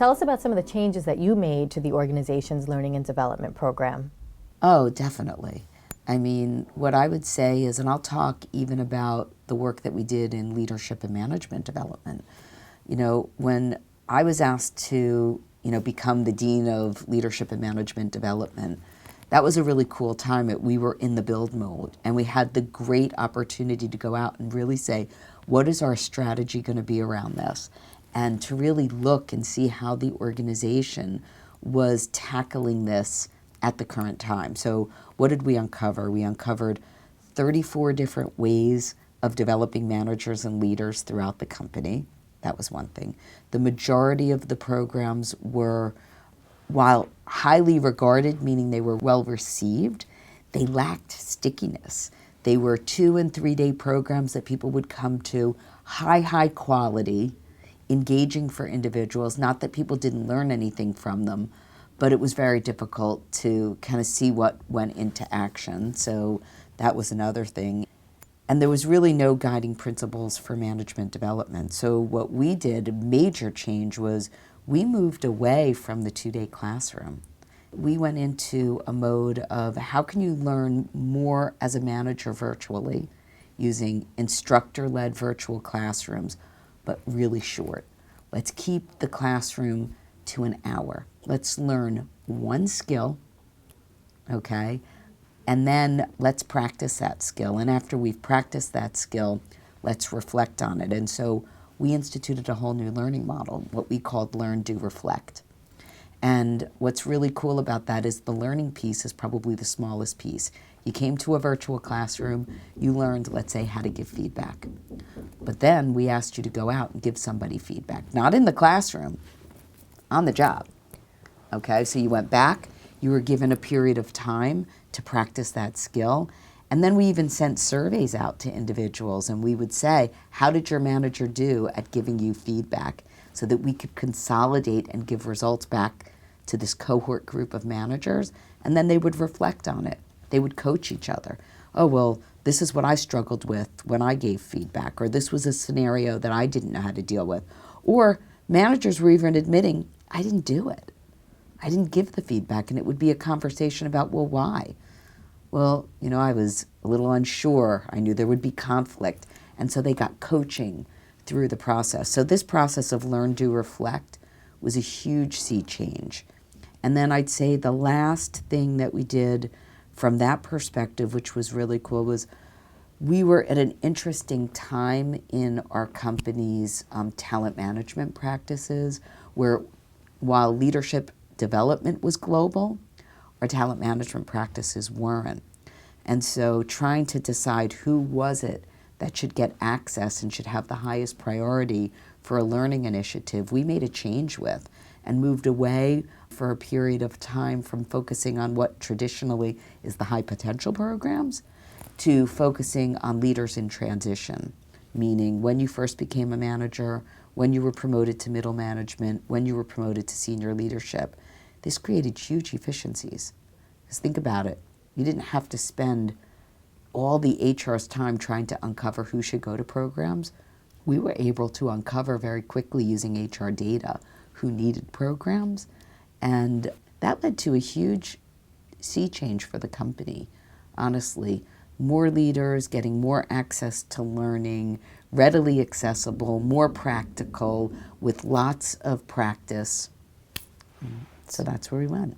Tell us about some of the changes that you made to the organization's learning and development program. Oh, definitely. I mean, what I would say is, and I'll talk even about the work that we did in leadership and management development. You know, when I was asked to, become the Dean of Leadership and Management Development, that was a really cool time. We were in the build mode, and we had the great opportunity to go out and really say, what is our strategy going to be around this? And to really look and see how the organization was tackling this at the current time. So what did we uncover? We uncovered 34 different ways of developing managers and leaders throughout the company. That was one thing. The majority of the programs were, while highly regarded, meaning they were well received, they lacked stickiness. They were 2- and 3-day programs that people would come to, high quality, engaging for individuals. Not that people didn't learn anything from them, but it was very difficult to kind of see what went into action. So that was another thing. And there was really no guiding principles for management development. So what we did, a major change, was we moved away from the 2-day classroom. We went into a mode of how can you learn more as a manager virtually using instructor-led virtual classrooms, but really short. Let's keep the classroom to an hour. Let's learn one skill, okay? And then let's practice that skill. And after we've practiced that skill, let's reflect on it. And so we instituted a whole new learning model, what we called Learn, Do, Reflect. And what's really cool about that is the learning piece is probably the smallest piece. You came to a virtual classroom, you learned, let's say, how to give feedback. But then we asked you to go out and give somebody feedback, not in the classroom, on the job. Okay, so you went back, you were given a period of time to practice that skill. And then we even sent surveys out to individuals, and we would say, how did your manager do at giving you feedback? So that we could consolidate and give results back to this cohort group of managers, and then they would reflect on it. They would coach each other. Oh, well, this is what I struggled with when I gave feedback, or this was a scenario that I didn't know how to deal with. Or managers were even admitting, I didn't do it. I didn't give the feedback, and it would be a conversation about, well, why? Well, I was a little unsure. I knew there would be conflict, and so they got coaching through the process. So this process of Learn, Do, Reflect was a huge sea change. And then I'd say the last thing that we did from that perspective, which was really cool, was we were at an interesting time in our company's talent management practices, where while leadership development was global, our talent management practices weren't. And so trying to decide who was it that should get access and should have the highest priority for a learning initiative, we made a change with and moved away for a period of time from focusing on what traditionally is the high potential programs to focusing on leaders in transition, meaning when you first became a manager, when you were promoted to middle management, when you were promoted to senior leadership. This created huge efficiencies. Because think about it, you didn't have to spend all the HR's time trying to uncover who should go to programs. We were able to uncover very quickly using HR data who needed programs. And that led to a huge sea change for the company, honestly. More leaders, getting more access to learning, readily accessible, more practical, with lots of practice. So that's where we went.